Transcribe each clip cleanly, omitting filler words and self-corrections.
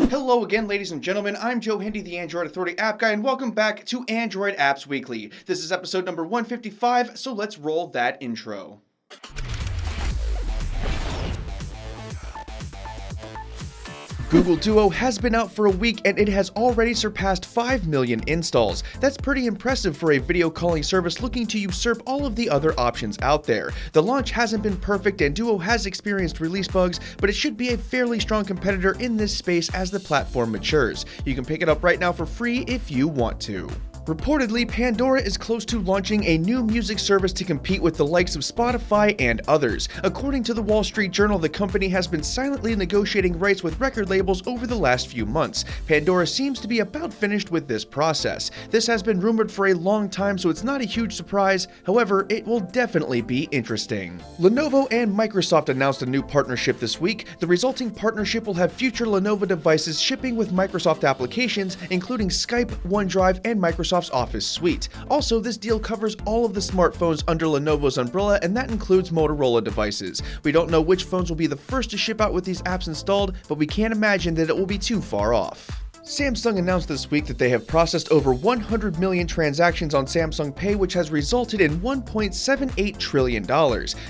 Hello again, ladies and gentlemen. I'm Joe Hindy, the Android Authority App Guy, and welcome back to Android Apps Weekly. This is episode number 155, so let's roll that intro. Google Duo has been out for a week and it has already surpassed 5 million installs. That's pretty impressive for a video calling service looking to usurp all of the other options out there. The launch hasn't been perfect and Duo has experienced release bugs, but it should be a fairly strong competitor in this space as the platform matures. You can pick it up right now for free if you want to. Reportedly, Pandora is close to launching a new music service to compete with the likes of Spotify and others. According to the Wall Street Journal, the company has been silently negotiating rights with record labels over the last few months. Pandora seems to be about finished with this process. This has been rumored for a long time, so it's not a huge surprise. However, it will definitely be interesting. Lenovo and Microsoft announced a new partnership this week. The resulting partnership will have future Lenovo devices shipping with Microsoft applications, including Skype, OneDrive, and Microsoft's Office suite. Also, this deal covers all of the smartphones under Lenovo's umbrella, and that includes Motorola devices. We don't know which phones will be the first to ship out with these apps installed, but we can't imagine that it will be too far off. Samsung announced this week that they have processed over 100 million transactions on Samsung Pay, which has resulted in $1.78 trillion.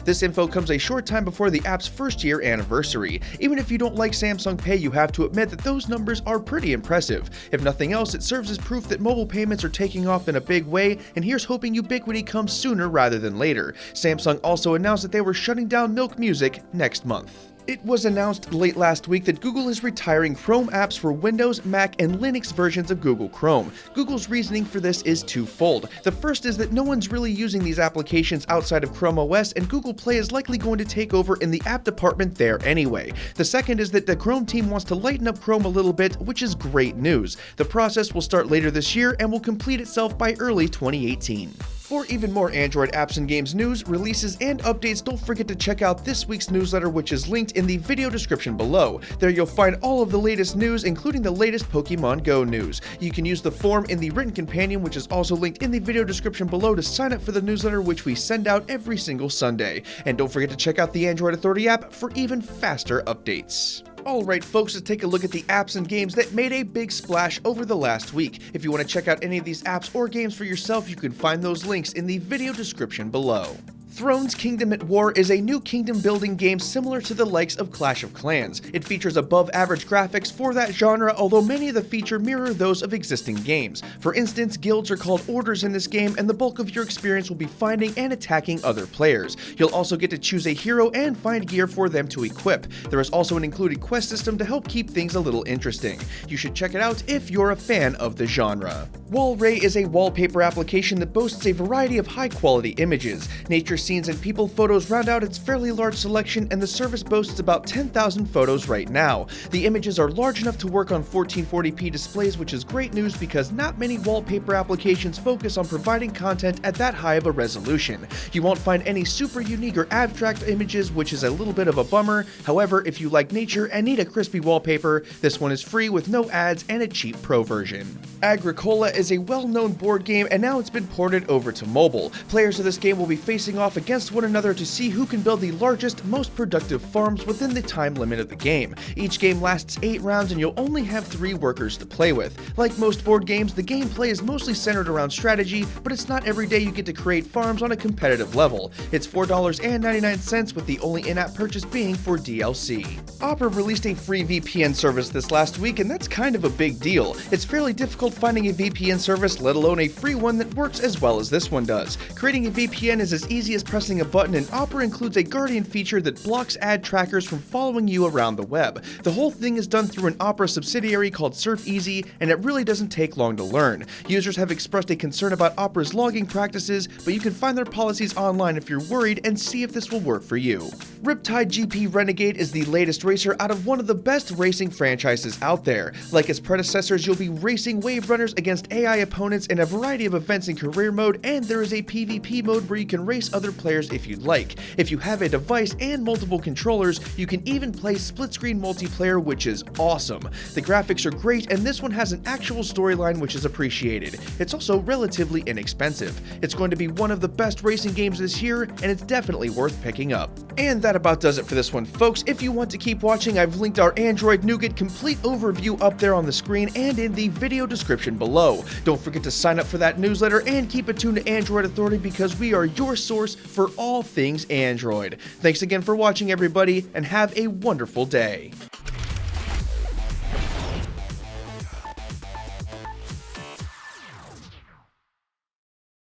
This info comes a short time before the app's first-year anniversary. Even if you don't like Samsung Pay, you have to admit that those numbers are pretty impressive. If nothing else, it serves as proof that mobile payments are taking off in a big way, and here's hoping ubiquity comes sooner rather than later. Samsung also announced that they were shutting down Milk Music next month. It was announced late last week that Google is retiring Chrome apps for Windows, Mac, and Linux versions of Google Chrome. Google's reasoning for this is twofold. The first is that no one's really using these applications outside of Chrome OS, and Google Play is likely going to take over in the app department there anyway. The second is that the Chrome team wants to lighten up Chrome a little bit, which is great news. The process will start later this year and will complete itself by early 2018. For even more Android apps and games news, releases, and updates, don't forget to check out this week's newsletter, which is linked in the video description below. There you'll find all of the latest news, including the latest Pokemon Go news. You can use the form in the written companion, which is also linked in the video description below, to sign up for the newsletter, which we send out every single Sunday. And don't forget to check out the Android Authority app for even faster updates. Alright folks, let's take a look at the apps and games that made a big splash over the last week. If you want to check out any of these apps or games for yourself, you can find those links in the video description below. Thrones Kingdom at War is a new kingdom building game similar to the likes of Clash of Clans. It features above average graphics for that genre, although many of the features mirror those of existing games. For instance, guilds are called orders in this game, and the bulk of your experience will be finding and attacking other players. You'll also get to choose a hero and find gear for them to equip. There is also an included quest system to help keep things a little interesting. You should check it out if you're a fan of the genre. WallRay is a wallpaper application that boasts a variety of high-quality images. Nature scenes and people photos round out its fairly large selection, and the service boasts about 10,000 photos right now. The images are large enough to work on 1440p displays, which is great news because not many wallpaper applications focus on providing content at that high of a resolution. You won't find any super unique or abstract images, which is a little bit of a bummer. However, if you like nature and need a crispy wallpaper, this one is free with no ads and a cheap pro version. Agricola is a well-known board game, and now it's been ported over to mobile. Players of this game will be facing off against one another to see who can build the largest, most productive farms within the time limit of the game. Each game lasts 8 rounds and you'll only have 3 workers to play with. Like most board games, the gameplay is mostly centered around strategy, but it's not every day you get to create farms on a competitive level. It's $4.99, with the only in-app purchase being for DLC. Opera released a free VPN service this last week, and that's kind of a big deal. It's fairly difficult finding a VPN service, let alone a free one that works as well as this one does. Creating a VPN is as easy as pressing a button, and Opera includes a Guardian feature that blocks ad trackers from following you around the web. The whole thing is done through an Opera subsidiary called SurfEasy, and it really doesn't take long to learn. Users have expressed a concern about Opera's logging practices, but you can find their policies online if you're worried and see if this will work for you. Riptide GP Renegade is the latest racer out of one of the best racing franchises out there. Like its predecessors, you'll be racing wave runners against AI opponents in a variety of events in career mode, and there is a PvP mode where you can race other other players if you'd like. If you have a device and multiple controllers, you can even play split-screen multiplayer, which is awesome. The graphics are great, and this one has an actual storyline which is appreciated. It's also relatively inexpensive. It's going to be one of the best racing games this year, and it's definitely worth picking up. And that about does it for this one, folks. If you want to keep watching, I've linked our Android Nougat complete overview up there on the screen and in the video description below. Don't forget to sign up for that newsletter and keep it tuned to Android Authority because we are your source for all things Android. Thanks again for watching, everybody, and have a wonderful day.